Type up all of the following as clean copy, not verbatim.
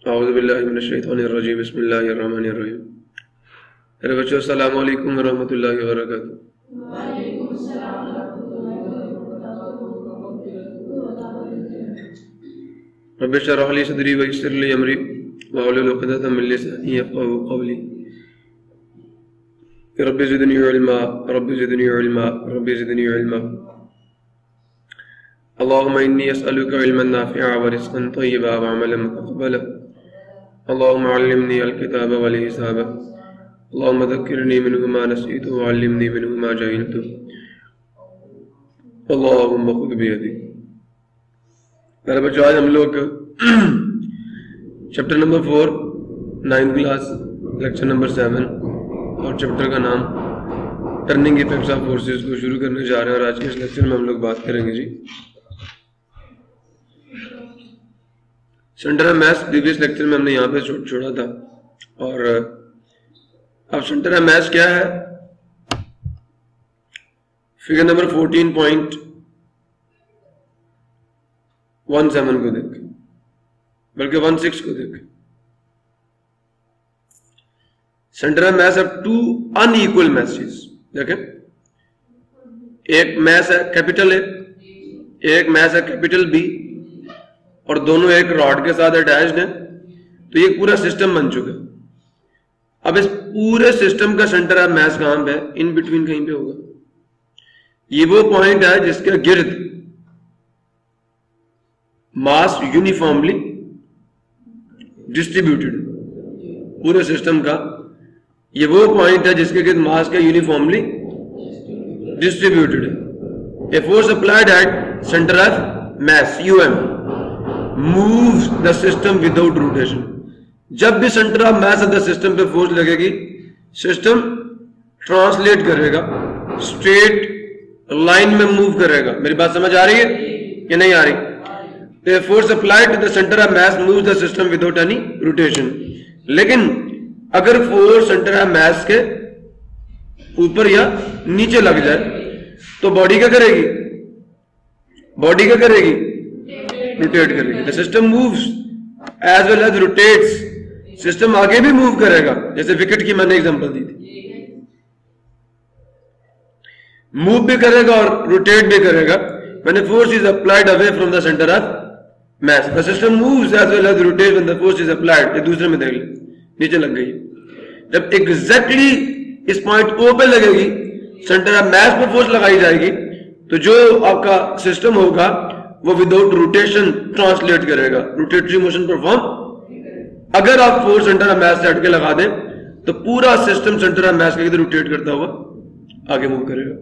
औज़ुबिल्लाहि मिनश्शैतानिर्रजीम बिस्मिल्लाहिर्रहमानिर्रहीम। मेरे बच्चों अस्सलामु अलैकुम वरहमतुल्लाहि वबरकातुहू। रब्बि इश्रह ली सदरी वयस्सिर ली अमरी वहलुल उक़दतम मिन लिसानी यफ़क़हू क़ौली। Rabbi ज़िदनी इल्मा rabbi ज़िदनी इल्मा rabbi ज़िदनी इल्मा। अल्लाहुम्मा इन्नी अस्अलुका इल्मन नाफ़िअन व रिज़्क़न तय्यबन व अमलन मुतक़ब्बलन। अल्लाहुम्मा अल्लिमनी अल-किताब वल हिसाब। अल्लाहुम्मा ज़क्किरनी मिन्हु मा नसीतु व अल्लिमनी मिन्हु मा जहिलतु। अल्लाहुम्मा खुज़ बियदी। मेरे बच्चों, आज हम लोग chapter number 4 9th class lecture number 7 और चैप्टर का नाम टर्निंग इफेक्ट्स ऑफ फोर्सेस को शुरू करने जा रहे हैं। और आज के इस लेक्चर में हम लोग बात करेंगे जी centre of mass. Previous lecture में हमने यहाँ पे छोड़ा था और अब सेंटर ऑफ मैस क्या है, फिगर नंबर 14.17 को देख, बल्कि 16 को देख। Centre of mass of two unequal masses. देखें, एक मैस है कैपिटल ए, एक मैस है कैपिटल बी, और दोनों एक रॉड के साथ अटैच्ड हैं, तो ये पूरा सिस्टम बन चुका है। अब इस पूरे सिस्टम का सेंटर ऑफ मैस कहां पे है? इन बिटवीन कहीं पे होगा। ये वो पॉइंट है जिसके गिर्द मास यूनिफॉर्मली डिस्ट्रीब्यूटेड। पूरे सिस्टम का ये वो पॉइंट है जिसके गिर्द मास का यूनिफॉर्मली डिस्ट्रीब्यूटेड है। A force applied at centre of mess UM moves the system without rotation। जब भी centre of mass of the system पे फोर्स लगेगी, सिस्टम ट्रांसलेट करेगा, स्ट्रेट लाइन में मूव करेगा। मेरी बात समझ आ रही है या नहीं आ रही? The force applied to the center of mass moves the system without any rotation। लेकिन अगर फोर्स सेंटर ऑफ मैस के ऊपर या नीचे लग जाए तो बॉडी क्या करेगी? बॉडी क्या करेगी? रोटेट करेगी। The system moves as well as rotates. System आगे भी मूव करेगा, जैसे विकेट की मैंने एग्जांपल दी थी। मूव भी करेगा और रोटेट भी करेगा। When the force is applied away from the centre of mass the system moves as well as rotates when the force is applied. ये दूसरे में देख ले, नीचे लग गई। जब एग्जैक्टली इस पॉइंट ओ पे लगेगी, सेंटर ऑफ मैस पे फोर्स लगाई जाएगी, तो जो आपका सिस्टम होगा वो विदाउट रोटेशन ट्रांसलेट करेगा, रोटेटरी मोशन परफॉर्म। अगर आप फोर्स सेंटर ऑफ मैस से हटके लगा दें तो पूरा सिस्टम सेंटर ऑफ मैस के रोटेट करता हुआ आगे मूव करेगा।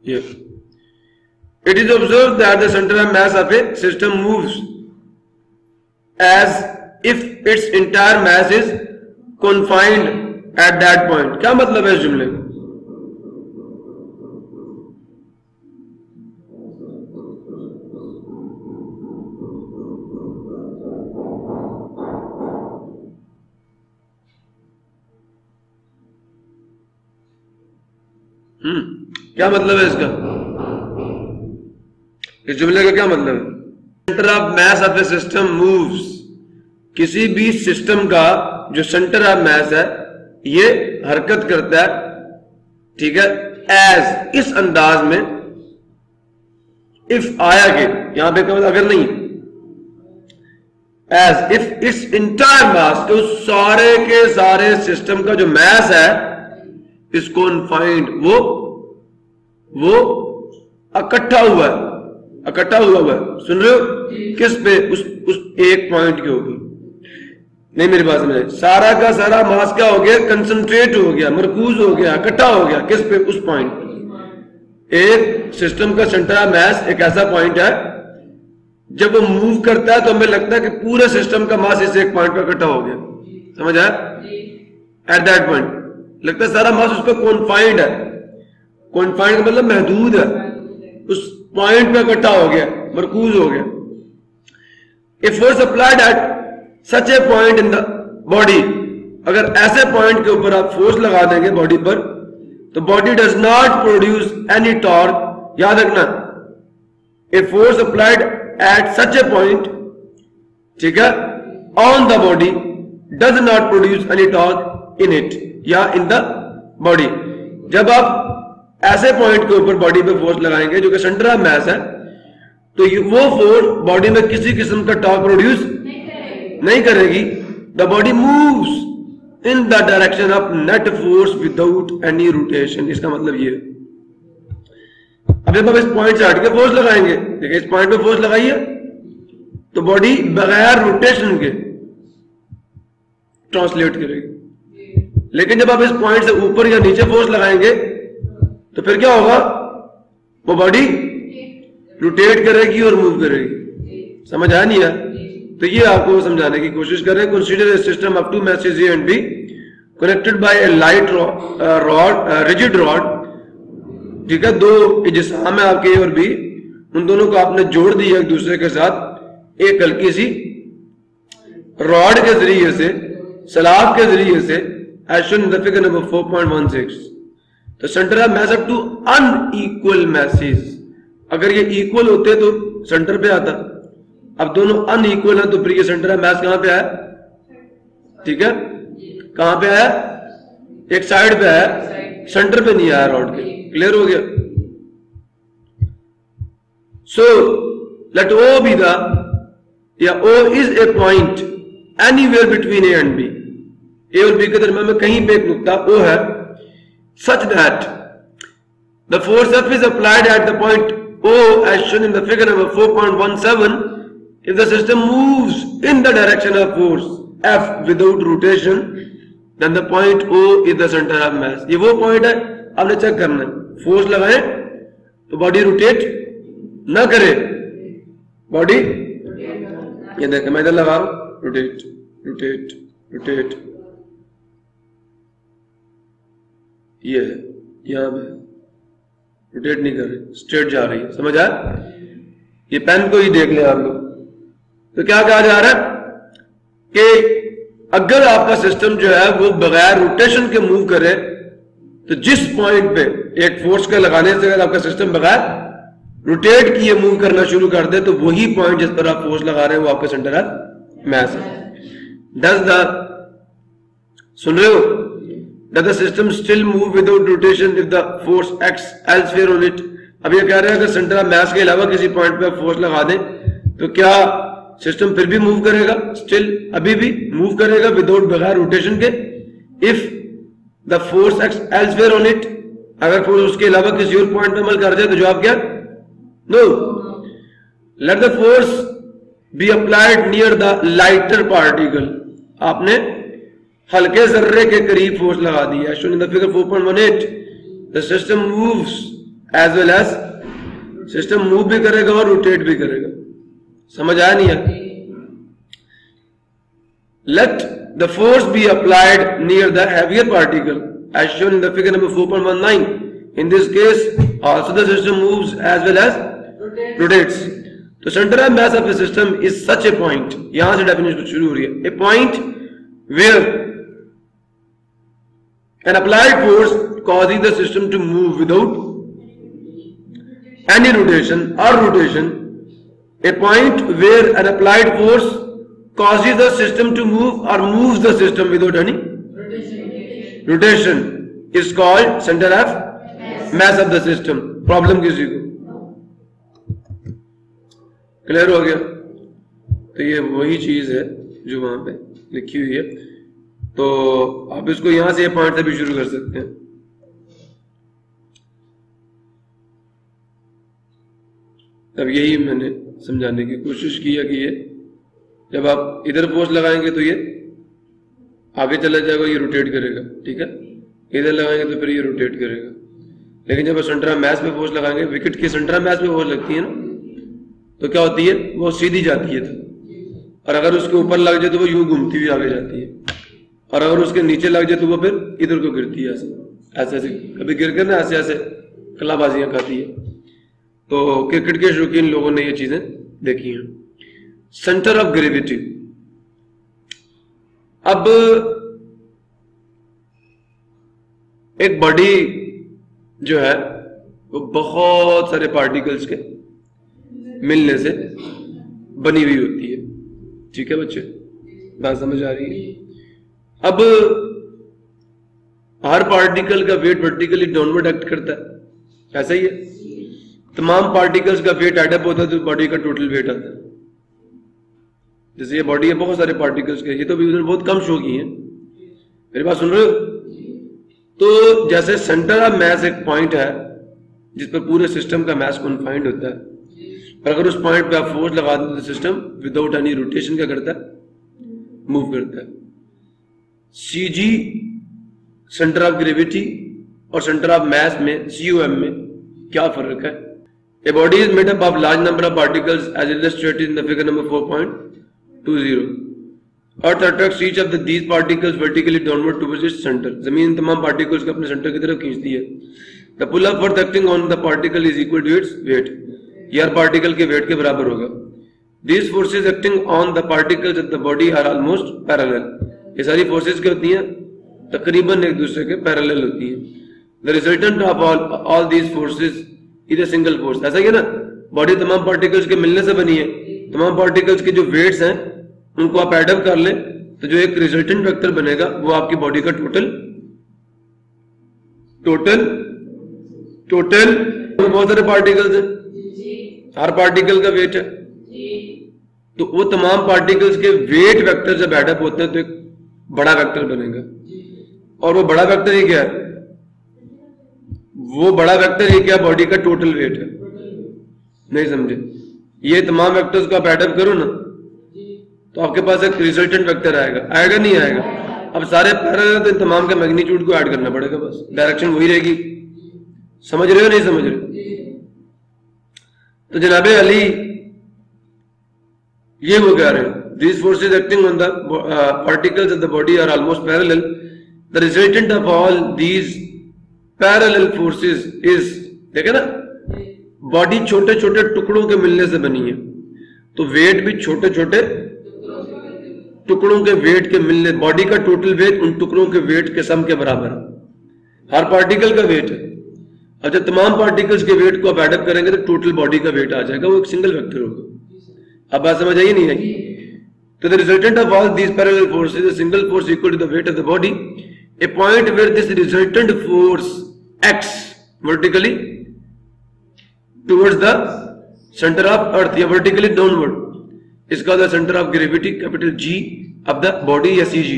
ये it is observe that the centre of mass of a system moves as if its entire mass is confined at that point. क्या मतलब है इस जुमले का? क्या मतलब है इसका? इस जुमले का क्या मतलब है? Centre of mass of a system moves. किसी भी सिस्टम का जो सेंटर ऑफ मैस है ये हरकत करता है, ठीक है, एज, इस अंदाज में। इफ आया कि यहां पे मतलब अगर नहीं, एज इफ इट्स इंटायर मास, तो सारे के सारे सिस्टम का जो मैस है इस कॉन्फाइंड, वो इकट्ठा हुआ है, इकट्ठा हुआ है। सुन रहे हो? किस पे? उस एक पॉइंट के ऊपर। नहीं, मेरी बात समझे? सारा का सारा मास क्या हो गया? कंसंट्रेट हो गया, मरकूज हो गया, इकट्ठा हो गया। किस पे? उस पॉइंट। एक सिस्टम का सेंटर ऑफ मैस एक ऐसा पॉइंट है, जब वो मूव करता है तो हमें लगता है कि पूरे सिस्टम का मास इस एक पॉइंट पर इकट्ठा हो गया। समझ आया? एट दैट पॉइंट लगता है सारा मास उस पर कॉन्फाइंड है। कॉन्फाइंड का मतलब महदूद है, उस पॉइंट पे इकट्ठा हो गया, मरकूज हो गया। If force applied at such a point in the body, अगर ऐसे पॉइंट के ऊपर आप फोर्स लगा देंगे बॉडी पर, तो body does not produce any torque. याद रखना, a force applied at such a point, ठीक है, on the body does not produce any torque in it या इन द बॉडी। जब आप ऐसे पॉइंट के ऊपर बॉडी पे फोर्स लगाएंगे जो कि सेंटर ऑफ मास है, तो वो फोर्स बॉडी में किसी किस्म का टॉर्क प्रोड्यूस नहीं करेगी। The body moves in the direction of net force without any rotation. इसका मतलब ये, अब जब आप इस पॉइंट से हट के फोर्स लगाएंगे, देखिए इस पॉइंट पे फोर्स लगाइए तो बॉडी बगैर रोटेशन के ट्रांसलेट करेगी। लेकिन जब आप इस पॉइंट से ऊपर या नीचे फोर्स लगाएंगे तो फिर क्या होगा, वो बॉडी रोटेट करेगी और मूव करेगी। समझ आया नहीं है? तो ये आपको समझाने की कोशिश कर रहे हैं। Consider a system of two masses A and B connected by a light rod, rigid rod, ठीक है, दो इजसाम है आपके ए और बी, उन दोनों को आपने जोड़ दिया एक दूसरे के साथ एक हल्की सी रॉड के जरिए से, सलाब के जरिए से, as shown in the figure number 4.16। तो centre of mass up to unequal masses, अगर ये इक्वल होते तो सेंटर पे आता, अब दोनों अनइक्वल है तो फिर ये सेंटर ऑफ मास कहां पे आया, ठीक है, कहां पे आया, एक साइड पे आया, सेंटर पे नहीं आया रॉड के। क्लियर हो गया? So let O be the, या O is a point anywhere between A and B, A और बी के दरमियान में कहीं पे एक नुक्ता ओ है, such that the force F is applied at the point O as shown in the figure number 4.17 if the system moves in the direction of force F without rotation then the point O is the center of mass। ये वो point है, आपने check करना है, force लगाएं तो body rotate ना करे, बॉडी ये देखें मैं इधर लगा रहा हूं, रोटेट रोटेट रोटेट, ये है यहां पे रोटेट नहीं कर रही, स्ट्रेट जा रही है। समझ आया? ये पेन को ही देख ले आप लोग। तो क्या कहा जा रहा है कि अगर आपका सिस्टम जो है वो बगैर रोटेशन के मूव करे, तो जिस पॉइंट पे एक फोर्स के लगाने से अगर आपका सिस्टम बगैर रोटेट किए मूव करना शुरू कर दे, तो वही पॉइंट जिस पर आप फोर्स लगा रहे हैं वो आपका सेंटर ऑफ मास है। डज द, सुन रहे हो, does the system still move without rotation if the force acts elsewhere on it? अब ये कह रहे हैं अगर सेंटर ऑफ मास के अलावा किसी पॉइंट पे फोर्स लगा दें तो क्या सिस्टम फिर भी मूव करेगा? स्टिल अभी भी मूव करेगा विदाउट, बगैर रोटेशन के। If the force acts elsewhere on it, अगर फोर्स उसके अलावा किसी और पॉइंट पे अमल कर जाए तो जवाब क्या? No. Let the force be applied near the lighter particle, आपने हल्के जर्रे के करीब फोर्स लगा दिया। Shown in the figure 4.18 the system moves as well as, system move भी करेगा और रोटेट भी करेगा। समझ आया नहीं है? Let the force be applied near the heavier particle as shown in the figure number 4.19। In this case also the system moves as well as rotates. तो centre of mass of the system is such a point, यहां से definition शुरू हो रही है, a point where an applied force causes the system to move without any rotation or rotation. A point where an applied force causes the system to move or moves the system without any rotation is called center of mass of the system. Problem किसी को clear हो गया? तो ये वही चीज है जो वहां पे लिखी हुई है। तो आप इसको यहां से पॉइंट से भी शुरू कर सकते हैं। अब यही मैंने समझाने की कोशिश की है कि ये जब आप इधर फोर्स लगाएंगे तो ये आगे चला जाएगा, ये रोटेट करेगा, ठीक है, इधर लगाएंगे तो फिर ये रोटेट करेगा। लेकिन जब आप सेंटर ऑफ मास पे फोर्स लगाएंगे, विकेट की सेंटर ऑफ मास पे फोर्स लगती है ना, तो क्या होती है, वो सीधी जाती है, और अगर उसके ऊपर लग जाए तो वो यूं घूमती हुई आगे जाती है, और अगर उसके नीचे लग जाए तो वो फिर इधर को गिरती है, ऐसे ऐसे कभी गिर कर ना ऐसे ऐसे कलाबाजियां खाती है। तो क्रिकेट के शौकीन लोगों ने ये चीजें देखी हैं। सेंटर ऑफ ग्रेविटी, अब एक बॉडी जो है वो बहुत सारे पार्टिकल्स के मिलने से बनी हुई होती है। ठीक है बच्चे, बात समझ आ रही है? अब हर पार्टिकल का वेट वर्टिकली डाउनवर्ड एक्ट करता है, ऐसा ही है। तमाम पार्टिकल्स का वेट एडअप होता है तो बॉडी का टोटल वेट आता है। जैसे ये बॉडी है बहुत सारे पार्टिकल्स के, ये तो भी उधर बहुत कम शो की है। मेरी बात सुन रहे हो? तो जैसे सेंटर ऑफ मैस एक पॉइंट है जिस पर पूरे सिस्टम का मैस कन्फाइंड होता है, और अगर उस पॉइंट पे आप फोर्स लगा दें तो सिस्टम विदाउट एनी रोटेशन क्या करता है? मूव करता है। सीजी सेंटर ऑफ ग्रेविटी और सेंटर ऑफ मैस में, COM में क्या फर्क है? A body is made up of large number of particles as illustrated in the figure number 4.20. Earth attracts each of these particles vertically downward towards its center. जमीन तमाम particles को अपने center की तरफ खींचती है। The pull-up force acting on the particle is equal to its weight. ये हर particle के weight के बराबर होगा। These forces acting on the particles of the body are almost parallel. ये सारी forces क्या होती हैं? तकरीबन एक दूसरे के parallel होती हैं। The resultant of all these forces इधर सिंगल फोर्स, ऐसा ही है ना? बॉडी तमाम पार्टिकल्स के मिलने से बनी है। तमाम पार्टिकल्स के जो वेट्स हैं उनको आप एड अप कर लें तो जो एक रिजल्टेंट वेक्टर बनेगा वो आपकी बॉडी का टोटल बहुत सारे पार्टिकल्स हैं, हर पार्टिकल का वेट है, तो वो तमाम पार्टिकल्स के वेट वेक्टर जब एड अप होते हैं तो एक बड़ा वेक्टर बनेगा। और वो बड़ा वेक्टर ही क्या है? वो बड़ा वेक्टर ये क्या? बॉडी का टोटल वेट है। नहीं समझे? ये तमाम वेक्टर्स को आप एड अप करो ना तो आपके पास एक रिजल्टेंट वेक्टर आएगा नहीं आएगा? अब सारे पैरेलल तो इन तमाम के मैग्नीट्यूड को ऐड करना पड़ेगा, बस डायरेक्शन वही रहेगी। समझ रहे हो नहीं समझ रहे? तो जनाबे अली ये वो कह रहे हैं, these forces acting on the particles of the body are almost parallel. The resultant of all these parallel forces is, देखे ना, बॉडी छोटे छोटे टुकड़ों के मिलने से बनी है तो वेट भी छोटे छोटे टुकड़ों के वेट के मिलने, बॉडी का टोटल वेट उन टुकड़ों के वेट के सम के बराबर है। हर पार्टिकल का वेट है। अब जब तमाम पार्टिकल्स के वेट को आप एड अप करेंगे तो टोटल बॉडी का वेट आ जाएगा, वो एक सिंगल वेक्टर होगा। अब बात समझ आई नहीं आई? तो the resultant of all these parallel forces is a single force equal to the weight of the body. A point where this resultant force acts vertically towards the center of earth या vertically downward, इसका the center of gravity capital G of the body या CG।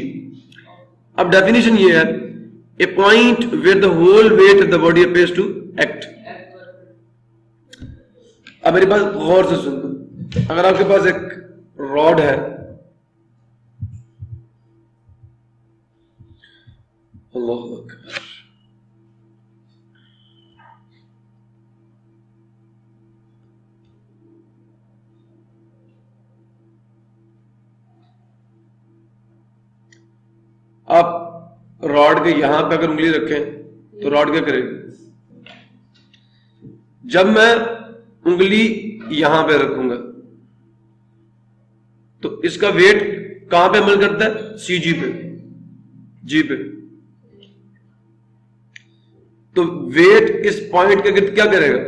अब definition ये है, a point where the whole weight of the body appears to act। अब मेरी बात गौर से सुनो, अगर आपके पास एक रॉड है, अल्लाह अकबर, आप रॉड के यहां पे अगर उंगली रखें तो रॉड क्या करेगी? जब मैं उंगली यहां पे रखूंगा तो इसका वेट कहां पे अमल करता है? CG पे, G पे। तो वेट इस पॉइंट के गिर्द क्या करेगा?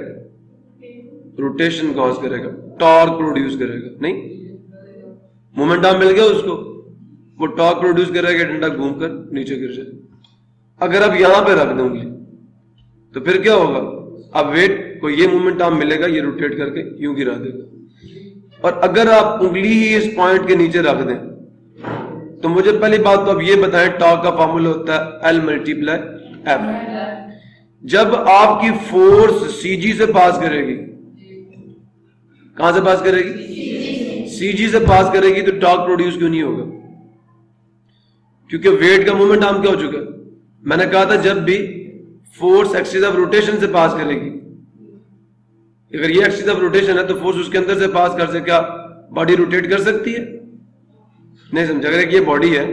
रोटेशन कॉज करेगा, टॉर्क प्रोड्यूस करेगा। नहीं, मोमेंट आर्म मिल गया उसको, वो टॉर्क प्रोड्यूस करेगा, डंडा घूमकर नीचे गिर जाए। अगर आप यहां पे रख दोगे तो फिर क्या होगा? अब वेट को ये मोमेंट आर्म मिलेगा, ये रोटेट करके यूं गिरा देगा। और अगर आप उंगली ही इस पॉइंट के नीचे रख दें तो मुझे पहली बात तो अब ये बताएं, टॉर्क का फॉर्मूला होता है L × F। जब आपकी फोर्स CG से पास करेगी, कहां से पास करेगी? CG से पास करेगी, तो टॉर्क प्रोड्यूस क्यों नहीं होगा? क्योंकि वेट का मोमेंट आर्म क्या हो चुका है? मैंने कहा था जब भी फोर्स एक्सिस ऑफ रोटेशन से पास करेगी, अगर ये एक्सिस ऑफ रोटेशन है तो फोर्स उसके अंदर से पास कर से क्या बॉडी रोटेट कर सकती है? नहीं समझा? अगर ये बॉडी है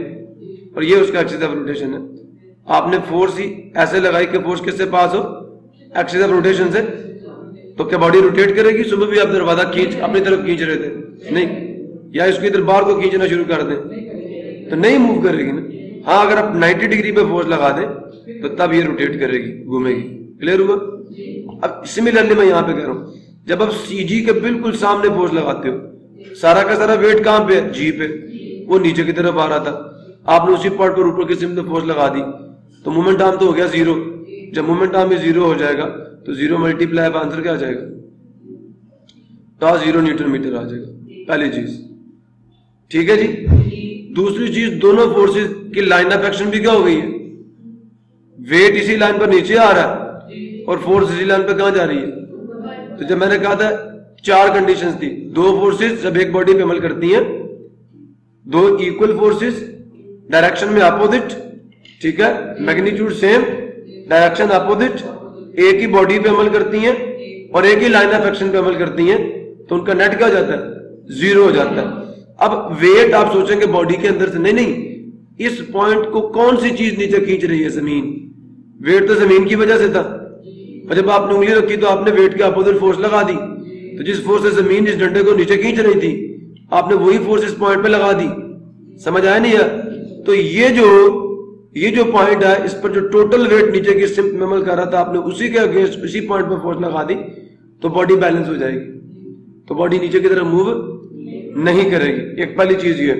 और ये उसका एक्सिस ऑफ रोटेशन है, आपने फोर्स ही ऐसे लगाई कि फोर्स किससे पास हो? एक्सिस ऑफ रोटेशन से, तो क्या बॉडी रोटेट करेगी? सुबह भी आप दरवाजा खींच अपनी तरफ खींच रहे थे, नहीं, या इसको इधर बाहर को खींचना शुरू कर दें तो नहीं मूव करेगी ना। हाँ, अगर आप 90 डिग्री पे फोर्स लगा दें तो तब ये रोटेट करेगी, घूमेगी। क्लियर हुआ? अब सिमिलरली मैं यहां पे कह रहा हूं, जब आप सीजी के बिल्कुल सामने फोर्स लगाते हो, सारा का सारा वेट कहां पे है? जी पे, वो नीचे की तरफ आ रहा था, आपने उसी पॉइंट पर ऊपर की सिम में फोर्स लगा दी, तो मोमेंट आर्म तो हो गया जीरो। जब मोमेंट आर्म में जीरो हो जाएगा तो जीरो मल्टीप्लाई बाय आंसर क्या आ जाएगा? तो 0 न्यूटन मीटर आ जाएगा, पहली चीज। ठीक है जी। दूसरी चीज, दोनों फोर्सेस की लाइन ऑफ एक्शन भी क्या हो गई है? वेट इसी लाइन पर नीचे आ रहा है और फोर्स इसी लाइन पर कहां जा रही है? तो जब मैंने कहा था 4 कंडीशंस थी, 2 फोर्सेस जब एक बॉडी पे अमल करती हैं, 2 इक्वल फोर्सेस डायरेक्शन में अपोजिट, ठीक है, मैग्नीट्यूड सेम, डायरेक्शन अपोजिट, एक ही बॉडी पे अमल करती हैं और एक ही लाइन ऑफ एक्शन पे अमल करती हैं, तो उनका नेट क्या हो जाता है? 0 हो जाता है। अब वेट आप सोचेंगे बॉडी के अंदर से, नहीं, इस पॉइंट को कौन सी चीज नीचे खींच रही है? जमीन। वेट तो जमीन की वजह से था, और जब आपने उंगली रखी तो आपने वेट के अपोजिट फोर्स लगा दी, तो जिस फोर्स से जमीन इस डंडे को नीचे खींच रही थी, आपने वही फोर्स इस पॉइंट पे लगा दी। समझ आया नहीं यार? तो ये जो पॉइंट है, इस पर जो टोटल वेट नीचे की सिम में अमल कर रहा था, आपने उसी के अगेंस्ट उसी पॉइंट पर फोर्स लगा दी, तो बॉडी बैलेंस हो जाएगी, तो बॉडी नीचे की तरफ मूव नहीं करेगी। एक पहली चीज ये,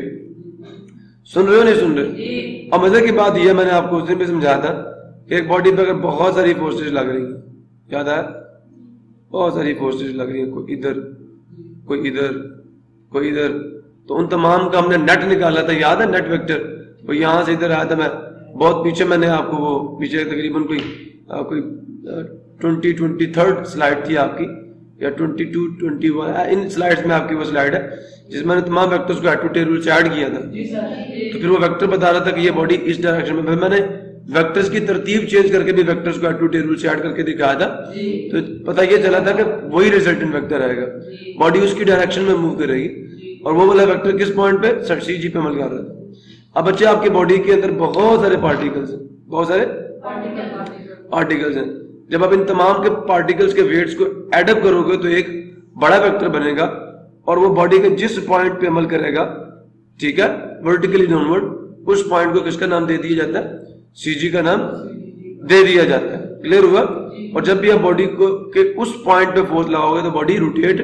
सुन रहे हो नहीं सुन रहे? और मजे की बात यह, मैंने आपको उस दिन भी समझाया था कि एक बॉडी पे अगर बहुत सारी फोर्सेज लग रही है, याद है? बहुत सारी फोर्सेज लग रही है, कोई इधर कोई इधर कोई इधर, तो उन तमाम का हमने नेट निकाला था, याद है? Net vector. वो यहां से इधर आया था, मैं बहुत पीछे, मैंने आपको वो पीछे तकरीबन कोई 23rd स्लाइड थी आपकी, या 22, 21, इन स्लाइड्स में आपकी वो स्लाइड है जिसमें मैंने तमाम वेक्टर्स को ऐड टू टेबल से ऐड किया था। तो फिर वो वेक्टर बता रहा था कि ये बॉडी इस डायरेक्शन में, फिर मैंने वेक्टर्स की तरतीब चेंज करके भी वेक्टर्स को ऐड टू टेबल से ऐड करके दिखाया था, तो पता ये चला था कि वही रिजल्टेंट वेक्टर आएगा, बॉडी उसकी डायरेक्शन में मूव करेगी, और वो वाला वेक्टर किस पॉइंट पे? सीजी पे अमल कर रहा था। अब बच्चे, आपकी बॉडी के अंदर बहुत सारे पार्टिकल्स हैं, बहुत सारे पार्टिकल्स हैं। जब आप इन तमाम के पार्टिकल्स के वेट्स को एडअप करोगे तो एक बड़ा वेक्टर बनेगा, और वो बॉडी के जिस पॉइंट पे अमल करेगा, ठीक है, वर्टिकली डाउनवर्ड, उस पॉइंट को किसका नाम दे दिया जाता है? सीजी का नाम दे दिया जाता है। क्लियर हुआ? और जब भी आप बॉडी को के उस पॉइंट पे फोर्स लगाओगे तो बॉडी रोटेट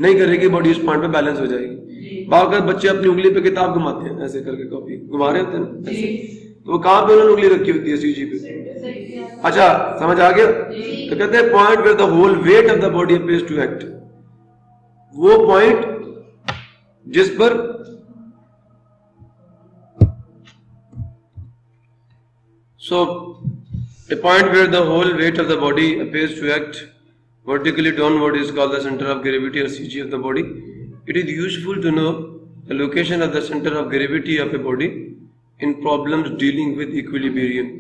नहीं करेगी, बॉडी उस पॉइंट पे बैलेंस हो जाएगी। बाकी बच्चे अपनी उंगली पे किताब घुमाते हैं, ऐसे करके कॉपी घुमा रहे होते हैं ऐसे, तो वो कहां पे उन्होंने उंगली रखी होती है? सीजी पे। अच्छा, समझ आ गया? तो कहते हैं point where the whole weight of the body appears to act, वो पॉइंट जिस पर so a point where the whole weight of the body appears to act vertically downward is called the center of gravity or CG of the body. It is useful to know the location of the center of gravity of a body in problems dealing with equilibrium.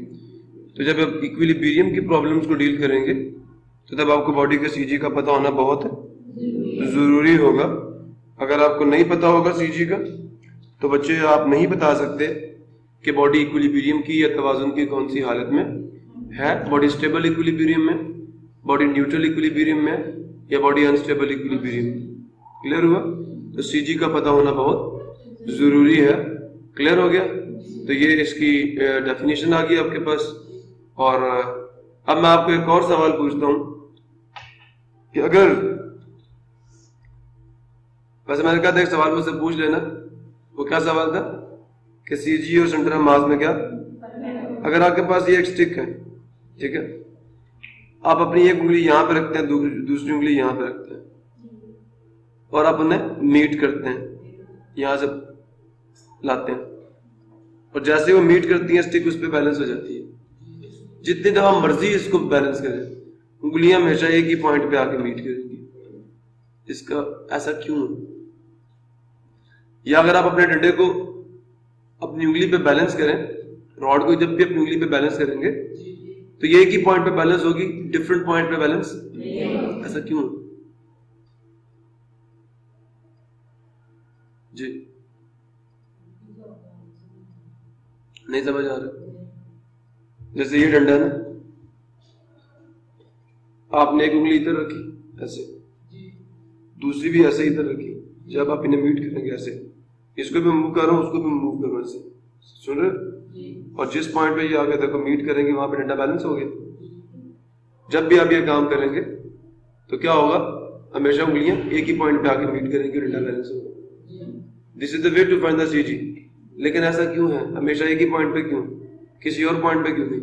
तो जब आप equilibrium की problems को deal करेंगे तो तब आपको body के सीजी का पता होना बहुत जरूरी होगा। अगर आपको नहीं पता होगा सीजी का तो बच्चे आप नहीं बता सकते कि बॉडी इक्विलिब्रियम की या तवाजुन की कौन सी हालत में है, बॉडी स्टेबल इक्विलिब्रियम में, बॉडी न्यूट्रल इक्विलिब्रियम में, या बॉडी अनस्टेबल इक्विलिब्रियम में। क्लियर हुआ? तो सीजी का पता होना बहुत जरूरी है। क्लियर हो गया? तो ये इसकी डेफिनेशन आ गई आपके पास। और अब मैं आपको एक और सवाल पूछता हूं कि अगर, वैसे मैंने कहा था एक सवाल मुझसे पूछ लेना, वो क्या सवाल था कि सीजी और सेंटर ऑफ मास में क्या, अगर आपके पास ये एक स्टिक है, ठीक है, आप अपनी एक उंगली यहां पे रखते हैं, दूसरी उंगली यहां पे रखते हैं, और आप उन्हें मीट करते हैं, यहां से लाते हैं, और जैसे वो मीट करती है स्टिक उस पर बैलेंस हो जाती है। जितनी दफा मर्जी इसको बैलेंस करें, उंगलियां हमेशा एक ही पॉइंट पे आके मीट करेंगी। इसका ऐसा क्यों? या अगर आप अपने डंडे को अपनी उंगली पे बैलेंस करें, रॉड को जब भी अपनी उंगली पे बैलेंस करेंगे तो ये एक ही पॉइंट पे बैलेंस होगी, डिफरेंट पॉइंट पे बैलेंस, ऐसा क्यों? जी नहीं समझ आ रहा? जैसे ये डंडा ना, आपने एक उंगली इधर रखी ऐसे, दूसरी भी ऐसे इधर रखी, जब आप इन्हें मीट करेंगे ऐसे, इसको भी मूव कर रहा हूं, उसको भी मूव कर रहा हूं ऐसे, सुन रहे? और जिस पॉइंट पे ये आगे देखो मीट करेंगे वहां पे डंडा बैलेंस हो गया। जब भी आप ये काम करेंगे तो क्या होगा, हमेशा उंगलियां एक ही पॉइंट पे आके मीट करेंगी, डेल्टा बैलेंस होगा। This is the way to find the CG. लेकिन ऐसा क्यों है, हमेशा एक ही पॉइंट पे क्यों, किसी और पॉइंट पे क्यों नहीं?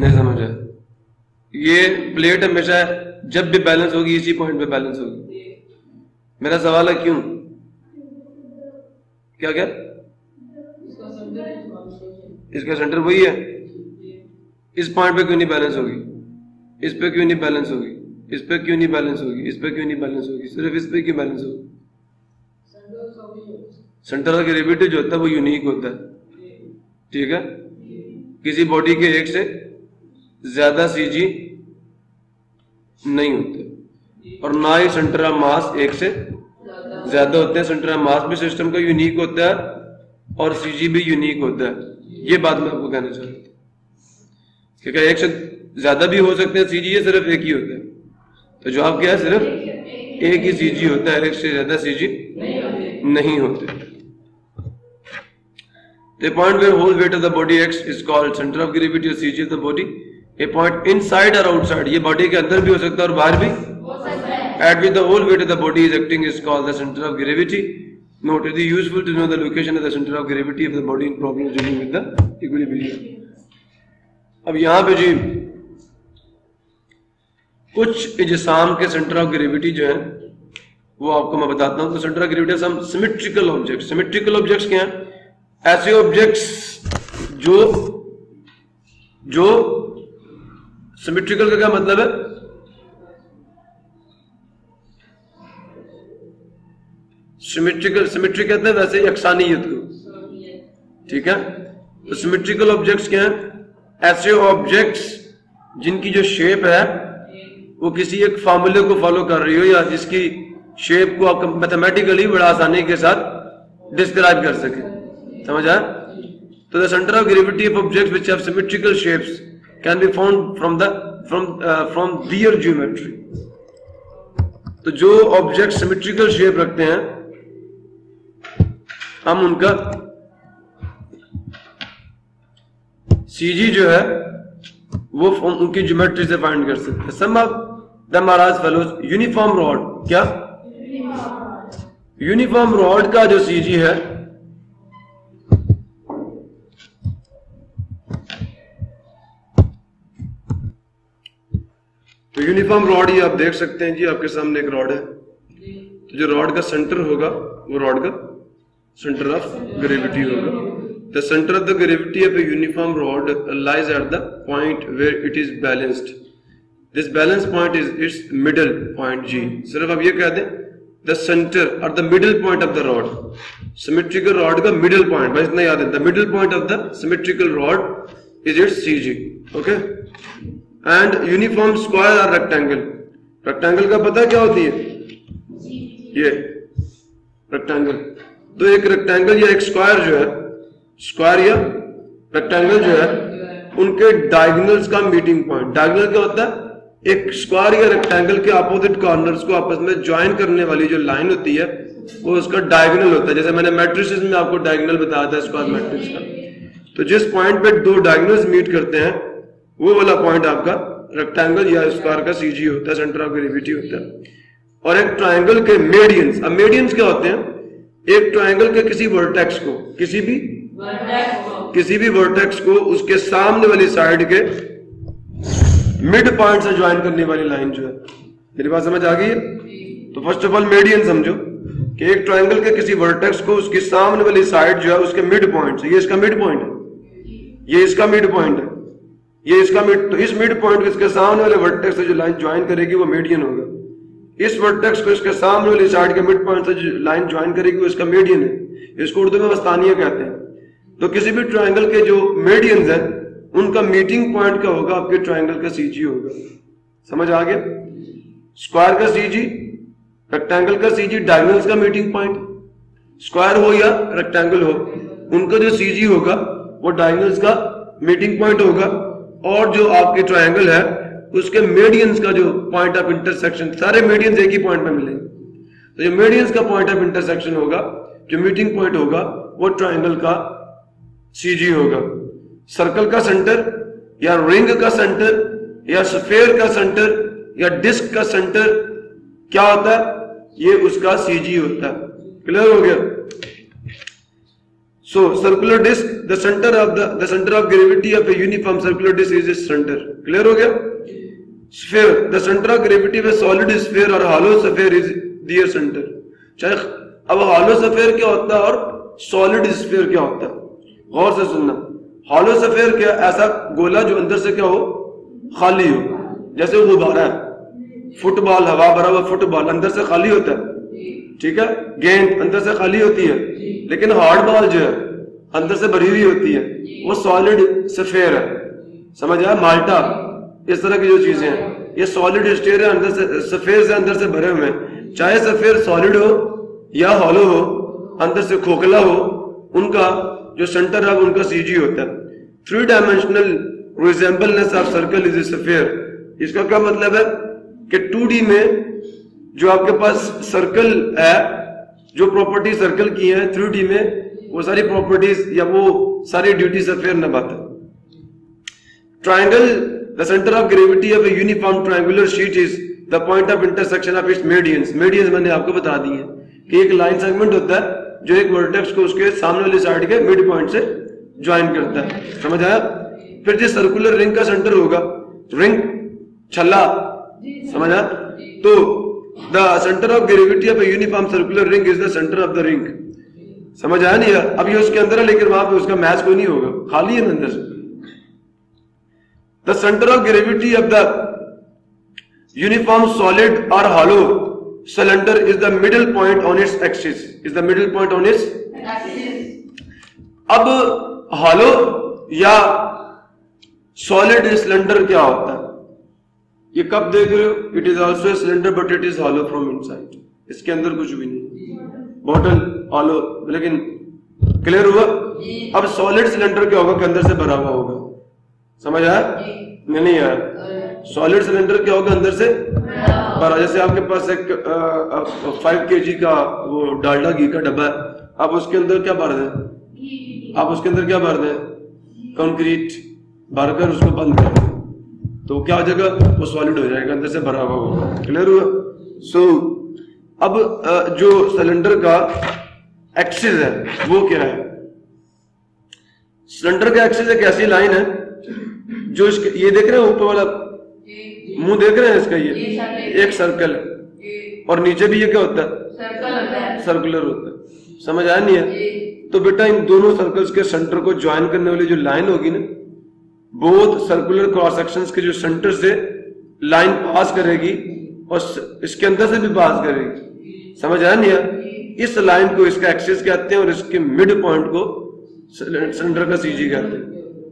नहीं समझा? ये प्लेट हमेशा जब भी बैलेंस होगी इसी पॉइंट पे बैलेंस होगी। मेरा सवाल है क्यों? क्या क्या? इसका सेंटर वही है, इस पॉइंट पे क्यों नहीं बैलेंस होगी, इस पे क्यों नहीं बैलेंस होगी, इस पे क्यों नहीं बैलेंस होगी, इस पे क्यों नहीं बैलेंस होगी, सिर्फ इस पे क्यों बैलेंस होगी? सेंटर ऑफ ग्रेविटी जो होता है वो यूनिक होता है, ठीक है। किसी बॉडी के एक से ज्यादा सीजी नहीं होते और ना ही सेंटर ऑफ मास एक से ज्यादा होते हैं। सेंटर ऑफ मास भी सिस्टम का यूनिक होता है और सीजी भी यूनिक होता है। ये बात मैं आपको कहना चाहता हूं, क्योंकि एक से ज्यादा भी हो सकते हैं सीजी, ये सिर्फ एक ही होता है। तो जवाब क्या है, सिर्फ एक ही सीजी होता है, एक से ज्यादा सीजी नहीं होते। The point where whole weight of the body acts is called center of gravity or CG of the body. A point inside or outside, ये body के अंदर भी हो सकता है और बाहर भी हो सकता है। At which the whole weight of the body is acting is called the center of gravity. Note, it is useful to know the location of the center of gravity of the body in problems dealing with the equilibrium. अब यहाँ पे जी कुछ इजसाम के centre of gravity जो है वो आपको मैं बताता हूँ। तो centre of gravity some symmetrical objects. Symmetrical objects क्या हैं? ऐसे ऑब्जेक्ट्स जो सिमेट्रिकल का क्या मतलब है? सिमेट्री कहते हैं वैसे यकसानियत को, ठीक है। तो सिमेट्रिकल ऑब्जेक्ट्स क्या हैं? ऐसे ऑब्जेक्ट्स जिनकी जो शेप है वो किसी एक फार्मूले को फॉलो कर रही हो या जिसकी शेप को आप मैथमेटिकली बड़ा आसानी के साथ डिस्क्राइब कर सके। समझ आया? तो the centre of gravity of objects which have symmetrical shapes can be found from their geometry. तो जो ऑब्जेक्ट सिमेट्रिकल शेप रखते हैं हम उनका सीजी जो है वो उनकी ज्योमेट्री से फाइंड कर सकते हैं। Some of them are as follows. Uniform rod, क्या यूनिफॉर्म रॉड का जो सीजी है तो यूनिफॉर्म रॉड ये आप देख सकते हैं जी, आपके सामने एक रॉड है। तो जो रॉड का सेंटर होगा वो रॉड का सेंटर ऑफ ग्रेविटी होगा। The center of the gravity of a uniform rod lies at the point where it is balanced. This balance point is its middle point G. सिर्फ अब ये कह दें the center or the middle point of the rod. Symmetrical rod का middle point, बस इतना याद है। The middle point of the symmetrical rod is its CG. Okay? And uniform square or rectangle. Rectangle का पता क्या होती है? ये rectangle. तो एक rectangle या एक square जो है, स्क्वायर या रेक्टेंगल जो है उनके डायगोनल्स का मीटिंग पॉइंट। डायगोनल क्या होता है? एक स्क्वायर या रेक्टेंगल के अपोजिट कॉर्नर्स को आपस में ज्वाइन करने वाली जो लाइन होती है वो उसका डायगोनल होता है। जैसे मैंने मैट्रिसेस में आपको डायगोनल बताया था स्क्वायर मैट्रिक्स का। तो जिस पॉइंट पे दो डायगोनल्स मीट करते हैं वो वाला पॉइंट आपका रेक्टेंगल या स्क्वायर का सीजी होता है, सेंटर ऑफ ग्रेविटी होता है। और एक ट्राइंगल के मेडियंस। अब मेडियंस क्या होते हैं? एक ट्राइंगल के किसी वर्टेक्स को, किसी भी वर्टेक्स को उसके सामने वाली साइड के मिड पॉइंट से ज्वाइन करने वाली लाइन जो है। मेरी बात समझ आ गई है? तो फर्स्ट ऑफ ऑल मेडियन समझो कि एक ट्राइंगल के किसी वर्टेक्स को उसकी सामने वाली साइड जो है उसके मिड पॉइंट से, ये इसका मिड पॉइंट है, ये इसका मिड पॉइंट है, ये इसका मिड, तो इस मिड पॉइंट को इसके सामने वाले वर्टेक्स से जो लाइन ज्वाइन करेगी वो मेडियन होगा। इस वर्टेक्स को इसके सामने वाली साइड के मिड पॉइंट से जो लाइन ज्वाइन करेगी वो इसका मेडियन है। इसको उर्दू में वस्तानिया कहते हैं। तो किसी भी ट्राइंगल के जो मेडियंस हैं उनका मीटिंग पॉइंट क्या होगा? आपके ट्राइंगल का सीजी होगा। समझ आ गया? स्क्वायर का सीजी, रेक्टेंगल का सीजी, डायगोनल्स का मीटिंग पॉइंट, स्क्वायर हो या रेक्टेंगल हो उनका जो सीजी होगा वो डायगोनल्स का मीटिंग पॉइंट होगा। और जो आपके ट्राइंगल है उसके मेडियंस का जो पॉइंट ऑफ इंटरसेक्शन, सारे मेडियंस एक ही पॉइंट पे मिलेंगे, तो जो मेडियंस का पॉइंट ऑफ इंटरसेक्शन होगा, जो मीटिंग पॉइंट होगा वो ट्राइंगल का सीजी होगा। सर्कल का सेंटर या रिंग का सेंटर या स्फीयर का सेंटर या डिस्क का सेंटर क्या होता है? ये उसका सीजी होता है। क्लियर हो गया? So circular disc, the centre of gravity of a uniform circular disc is its centre. Clear हो गया? Sphere, the centre of gravity of a solid sphere और hollow sphere is their centre. चाहे अब hollow sphere क्या होता है और solid sphere क्या होता है, गौर से सुनना। हॉलो स्फीयर क्या? ऐसा गोला जो अंदर से क्या हो, खाली हो, जैसे गुब्बारा है, फुटबॉल, हवा भरा हुआ फुटबॉल अंदर से खाली होता है, ठीक है, गेंद अंदर से खाली होती है, लेकिन हार्ड बॉल जो है अंदर से भरी हुई होती है, वो सॉलिड स्फीयर है। समझ आया? माल्टा, इस तरह की जो चीजें हैं ये सॉलिड स्फीयर है, अंदर से स्फीयर से अंदर से भरे हुए हैं। चाहे स्फीयर सॉलिड हो या हॉलो हो, अंदर से खोखला हो, उनका जो सेंटर है उनका सीजी होता है। 3 dimensional resemblance of circle is sphere. इसका क्या मतलब है कि 2D में जो आपके पास सर्कल है, जो प्रॉपर्टी सर्कल की है, 3D में वो सारी प्रॉपर्टीज या वो सारी ड्यूटी स्फीयर निभाता है। Triangle, the centre of gravity of a uniform triangular sheet is the point of intersection of its medians. Medians मैंने आपको बता दी है कि एक लाइन सेगमेंट होता है जो एक वर्टेक्स को उसके सामने वाली साइड के मिड पॉइंट से ज्वाइन करता है। समझ आया? फिर जिस सर्कुलर रिंग का सेंटर होगा, रिंग छल्ला, समझ आया? तो the centre of gravity of a uniform circular ring is the centre of the ring. समझ आया नहीं? अब ये उसके अंदर है, लेकिन वहां पे उसका मैच कोई नहीं होगा, खाली है अंदर से। The centre of gravity of the uniform solid और hollow cylinder is the middle point on its axis, is the middle point on its axis. अब हॉलो या सॉलिड सिलेंडर क्या होता है? ये कब देख रहे हो? It is also a cylinder but it is hollow from inside. इसके अंदर कुछ भी नहीं, बॉटल हॉलो, लेकिन क्लियर हुआ? अब सॉलिड सिलेंडर क्या होगा कि अंदर से भरा हुआ होगा। समझ आया? नहीं यार, सॉलिड सिलेंडर क्या होगा? अंदर से भरा। जैसे आपके पास एक 5 kg का वो डालडा घी का डब्बा है, आप उसके अंदर क्या भर दें? आप उसके अंदर क्या भर दें? कंक्रीट भरकर उसको बंद कर दें, तो क्या हो जाएगा? वो सॉलिड हो जाएगा, अंदर से भरा हुआ होगा। क्लियर हुआ? सो अब जो सिलेंडर का एक्सिस है वो क्या है? सिलेंडर का एक्सिस एक ऐसी लाइन है जो इसके, ये देख रहे हैं ऊपर वाला मुंह देख रहे हैं इसका, ये एक सर्कल है और नीचे भी ये क्या होता है? सर्कुलर होता है। समझ आया नहीं है? तो बेटा इन दोनों सर्कल्स के सेंटर को ज्वाइन करने वाली जो लाइन होगी ना, बोथ सर्कुलर क्रॉस सेक्शंस के जो सेंटर से लाइन पास करेगी और इसके अंदर से भी पास करेगी। समझ आया नहीं है? इस लाइन को इसका एक्सिस कहते हैं और इसके मिड पॉइंट को सिलेंडर का सीजी कहते हैं।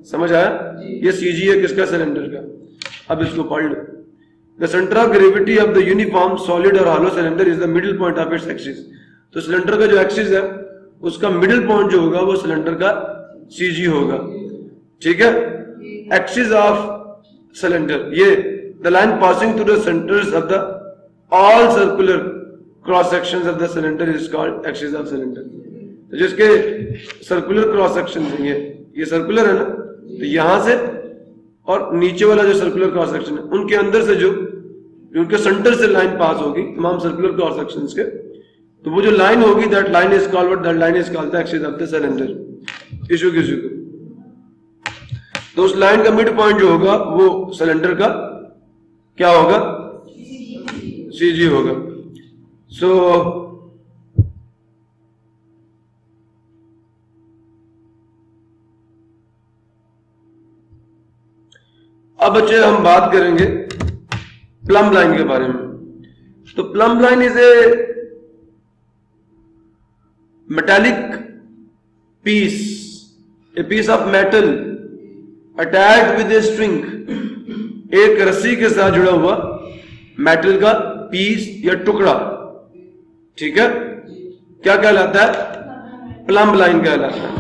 समझ आया? ये सीजी है किसका? सिलेंडर का। अब इसको पढ़ लो। The centre of gravity of the uniform solid और hollow cylinder is the middle point of its axis. तो सिलेंडर का जो एक्सिस है उसका मिडिल पॉइंट जो होगा वो सिलेंडर का सीजी होगा। ठीक है? एक्सिस ऑफ सिलेंडर, ये the line passing through the centres of the all circular cross sections of the cylinder is called axis of cylinder. तो जिसके सर्कुलर क्रॉस सेक्शन है, ये सर्कुलर है ना, तो यहां से और नीचे वाला जो सर्कुलर क्रॉस सेक्शन है उनके अंदर से जो उनके सेंटर से लाइन पास होगी तमाम सर्कुलर क्रॉस सेक्शंस के, तो वो जो लाइन होगी that line is called the axis of the cylinder. Issue किसी को तो उस लाइन का मिड पॉइंट जो होगा वो सिलेंडर का क्या होगा? सीजी होगा। सो अब बच्चे हम बात करेंगे प्लम लाइन के बारे में। तो plumb line is a metallic piece, a piece of metal attached with a string, एक रस्सी के साथ जुड़ा हुआ मेटल का पीस या टुकड़ा। ठीक है? क्या कहलाता है? प्लम लाइन कहलाता है।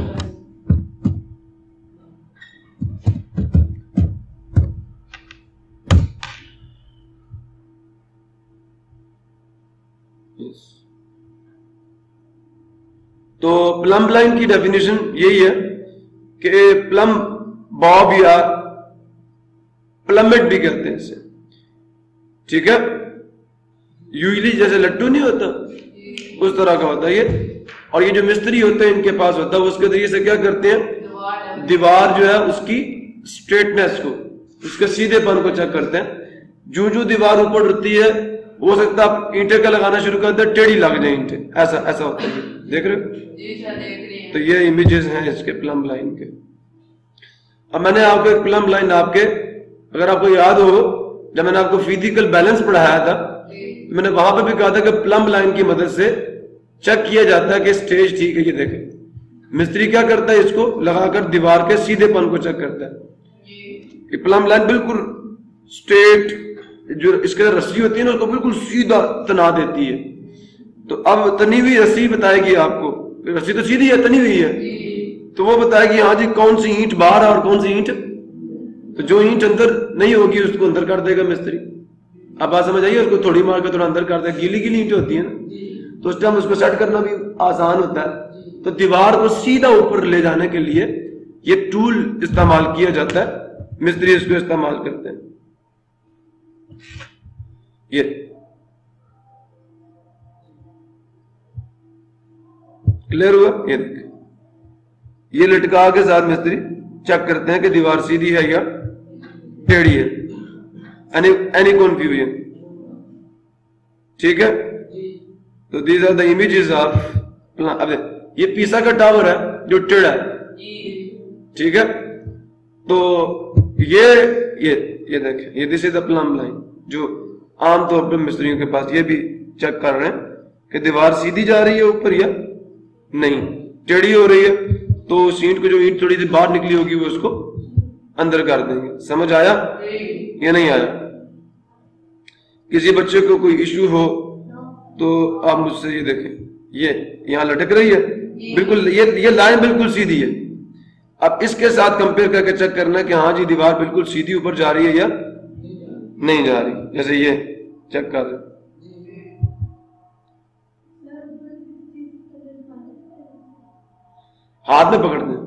तो प्लम लाइन की डेफिनेशन यही है कि प्लम बॉब या प्लमेट भी कहते हैं इसे, ठीक है। यूजली जैसे लट्टू नहीं होता उस तरह का होता है ये। और ये जो मिस्त्री होते हैं इनके पास होता है, उसके जरिए से क्या करते हैं, दीवार जो है उसकी स्ट्रेटनेस को, उसके सीधेपन को चेक करते हैं। जो जो दीवार ऊपर उठती है, हो सकता है आप ईंटे का लगाना शुरू कर दे, टेढ़ी लग जाए ईंटे, ऐसा ऐसा होता है। देख रहे हो? तो ये इमेजेस हैं इसके प्लम लाइन के। अब मैंने आपको एक प्लम लाइन आपके, अगर आपको याद हो, जब मैंने आपको फिजिकल बैलेंस पढ़ाया था, मैंने वहां पे भी कहा था कि प्लम लाइन की मदद से चेक किया जाता है कि स्टेज ठीक है। ये देखें, मिस्त्री क्या करता है, इसको लगाकर दीवार के सीधेपन को चेक करता है। प्लम लाइन बिल्कुल स्ट्रेट, जो इसके रस्सी होती है ना, उसको बिल्कुल सीधा तना देती है। तो अब तनी हुई रस्सी बताएगी आपको, रस्सी तो सीधी है, तनी हुई है, तो वो बताएगी हाँ जी कौन सी ईंट बाहर है और कौन सी ईंट, तो जो ईंट अंदर नहीं होगी उसको अंदर कर देगा मिस्त्री। अब बात समझ आइए, उसको थोड़ी मार के थोड़ा अंदर कर देगा। गीली गीली ईंट होती है ना, तो उस टाइम उसको सेट करना भी आसान होता है। तो दीवार को सीधा ऊपर ले जाने के लिए ये टूल इस्तेमाल किया जाता है, मिस्त्री इसको इस्तेमाल करते हैं। ये क्लियर हुआ? ये देखिए, ये लटका के साथ मिस्त्री चेक करते हैं कि दीवार सीधी है या टेढ़ी है। Any confusion? ठीक है। तो these are the images of, अब ये पीसा का टावर है जो टेढ़ा है, ठीक है। तो ये देखें, ये this is the plumb line, जो आमतौर पर मिस्त्रियों के पास ये भी चेक कर रहे हैं कि दीवार सीधी जा रही है ऊपर या नहीं, टेढ़ी हो रही है। तो सीट को जो ईंट थोड़ी सी बाहर निकली होगी वो उसको अंदर कर देंगे। समझ आया या नहीं आया? किसी बच्चे को कोई इश्यू हो तो आप मुझसे ये देखें, ये यहां लटक रही है बिल्कुल, ये लाइन बिल्कुल सीधी है। अब इसके साथ कंपेयर करके चेक करना कि हाँ जी दीवार बिल्कुल सीधी ऊपर जा रही है या नहीं जा रही। जैसे ये चेक कर रहे, हाथ में पकड़ दें।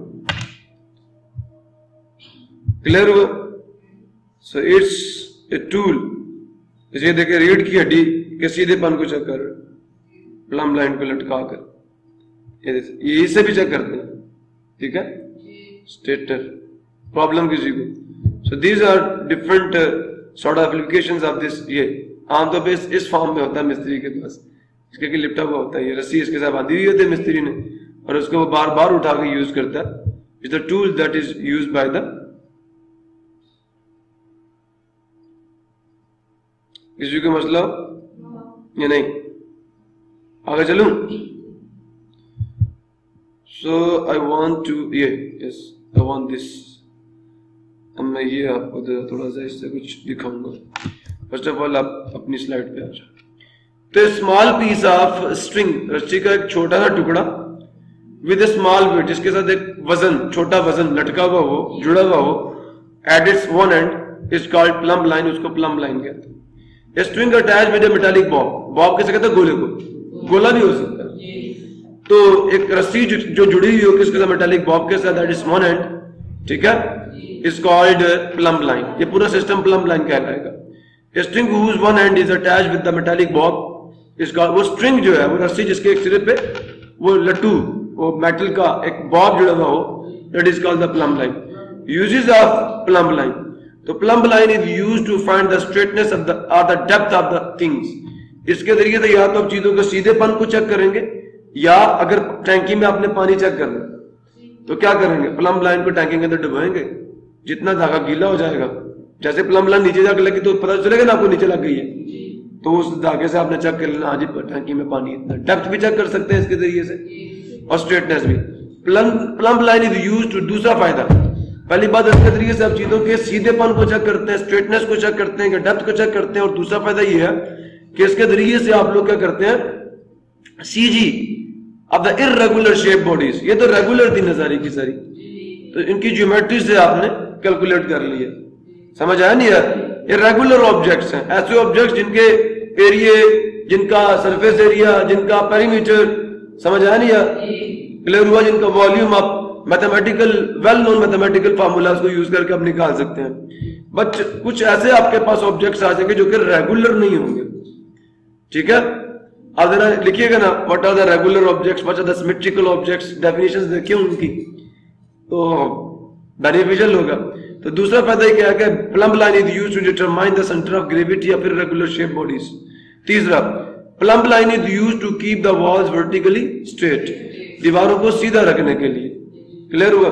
क्लियर हुआ? So it's a tool. जैसे देखिए, रीढ़ की हड्डी के सीधेपन को चेक कर, प्लम लाइन को लटका कर ये इससे भी चेक करते हैं, ठीक है। स्टेटर प्रॉब्लम किसी को, so these are different sort of applications of this. ये आमतौर पर इस फॉर्म में होता है मिस्त्री के पास, इसके लिपटा हुआ होता है, ये रस्सी इसके साथ बांधी हुई होती है मिस्त्री ने, और उसको वो बार बार उठा के यूज करता है। It's the tool that is used by the, किसी को मसला या नहीं? आगे चलूं? सो आई वॉन्ट टू, ये यस आई वॉन्ट दिस। अब मैं ये आपको थोड़ा सा इससे कुछ दिखाऊंगा। फर्स्ट ऑफ ऑल आप अपनी स्लाइड पे आ जाओ। तो स्मॉल पीस ऑफ स्ट्रिंग, रस्सी का एक छोटा सा टुकड़ा विद ए स्मॉल वेट, जिसके साथ एक वजन, छोटा वजन लटका हुआ हो, जुड़ा हुआ हो, at its one end is called plum line, उसको प्लम लाइन कहते हैं। A string attach with A metallic Bob, Bob कैसे कहते हैं, गोले को, गोला भी हो सकता है। तो एक रस्सी जो जुड़ी हुई हो किसके साथ, मेटालिक बॉब के साथ, एट इट्स वन एंड, ठीक है, इज कॉल्ड प्लम लाइन। ये पूरा सिस्टम प्लम लाइन कहलाएगा। A string whose one end is attach with the metallic bob is called, वो स्ट्रिंग जो है, वो रस्सी जिसके एक सिरे पे वो लट्टू, वो मेटल का एक बॉब जुड़ा हुआ हो, that is called the plumb line. Uses of plumb line, तो plumb line is used to find the straightness of the और the depth of the things. इसके जरिए से या तो आप चीजों के सीधेपन को चेक करेंगे, या अगर टैंकी में आपने पानी चेक करना तो क्या करेंगे, प्लम लाइन को टैंकी के अंदर डुबाएंगे, जितना धागा गीला हो जाएगा, जैसे प्लम लाइन नीचे जाकर लगी तो पता चलेगा ना आपको नीचे लग गई है, तो उस धागे से आपने चेक कर लेना, हाँ जी टैंकी में पानी इतना। डेप्थ भी चेक कर सकते हैं इसके जरिए से, और स्ट्रेटनेस भी। Plumb line is used to, दूसरा फायदा, पहली बात इसके तरीके से आप चीजों के सीधेपन को चेक करते हैं, स्ट्रेटनेस को चेक करते हैं, डेप्थ को चेक करते हैं। और दूसरा फायदा ये है कि इसके जरिए से आप लोग क्या करते हैं, CG of the irregular shape bodies, ये तो रेगुलर थी ना सारी की सारी, तो इनकी ज्योमेट्री से आपने कैलकुलेट कर लिया। समझ आया नहीं यार? इर्रेगुलर ऑब्जेक्ट्स हैं, ऐसे ऑब्जेक्ट्स जिनके एरिया, जिनका सरफेस एरिया, जिनका पेरीमीटर, समझ आया नहीं यार? क्लियर हुआ? जिनका वॉल्यूम आप mathematical, well known mathematical formulas को यूज करके आप निकाल सकते हैं। बट कुछ ऐसे आपके पास ऑब्जेक्ट्स आ जाएंगे जो कि रेगुलर नहीं होंगे, ठीक है। आप जरा लिखिएगा ना, what are the regular objects, what are the symmetrical objects, definitions देखिए उनकी, तो बेनिफिशियल होगा। तो दूसरा फायदा क्या है कि plumb line is used to determine the centre of gravity या फिर रेगुलर शेप बॉडीज। तीसरा, plumb line is used to keep the walls vertically straight, दीवारों को सीधा रखने के लिए। क्लियर हुआ?